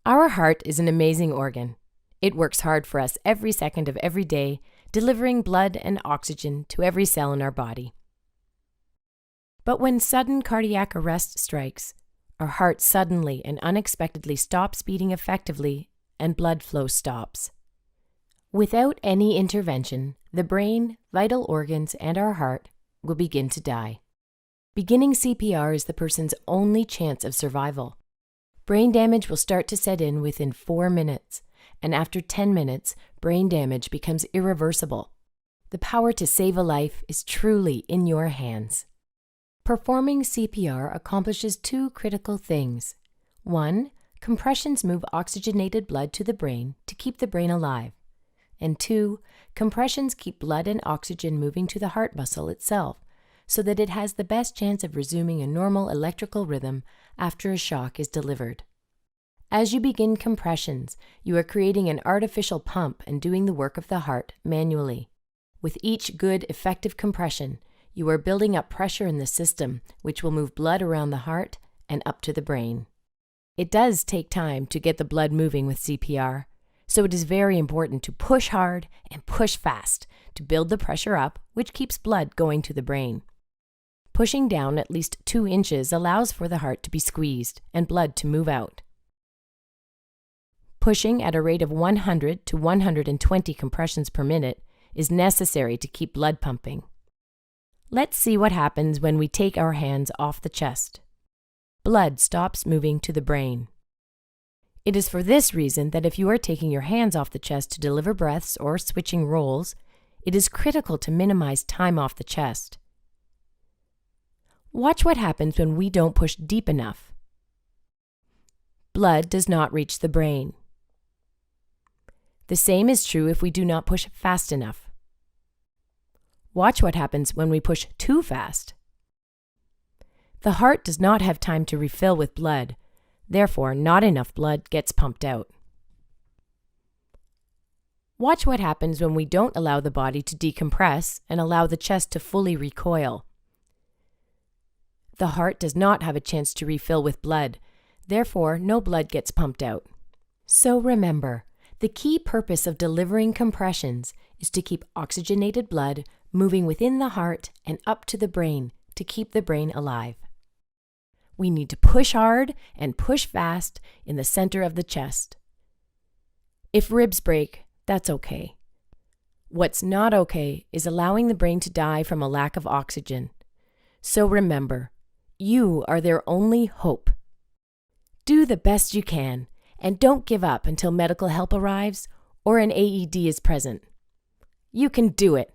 Our heart is an amazing organ. It works hard for us every second of every day, delivering blood and oxygen to every cell in our body. But when sudden cardiac arrest strikes, our heart suddenly and unexpectedly stops beating effectively and blood flow stops. Without any intervention, the brain, vital organs, and our heart will begin to die. Beginning CPR is the person's only chance of survival. Brain damage will start to set in within 4 minutes, and after 10 minutes, brain damage becomes irreversible. The power to save a life is truly in your hands. Performing CPR accomplishes 2 critical things. 1, compressions move oxygenated blood to the brain to keep the brain alive. And 2, compressions keep blood and oxygen moving to the heart muscle itself, so that it has the best chance of resuming a normal electrical rhythm after a shock is delivered. As you begin compressions, you are creating an artificial pump and doing the work of the heart manually. With each good, effective compression, you are building up pressure in the system, which will move blood around the heart and up to the brain. It does take time to get the blood moving with CPR, so it is very important to push hard and push fast to build the pressure up, which keeps blood going to the brain. Pushing down at least 2 inches allows for the heart to be squeezed and blood to move out. Pushing at a rate of 100 to 120 compressions per minute is necessary to keep blood pumping. Let's see what happens when we take our hands off the chest. Blood stops moving to the brain. It is for this reason that if you are taking your hands off the chest to deliver breaths or switching roles, it is critical to minimize time off the chest. Watch what happens when we don't push deep enough. Blood does not reach the brain. The same is true if we do not push fast enough. Watch what happens when we push too fast. The heart does not have time to refill with blood, therefore not enough blood gets pumped out. Watch what happens when we don't allow the body to decompress and allow the chest to fully recoil. The heart does not have a chance to refill with blood, therefore no blood gets pumped out. So remember, the key purpose of delivering compressions is to keep oxygenated blood moving within the heart and up to the brain to keep the brain alive. We need to push hard and push fast in the center of the chest. If ribs break, that's okay. What's not okay is allowing the brain to die from a lack of oxygen. So remember, you are their only hope. Do the best you can, and don't give up until medical help arrives or an AED is present. You can do it.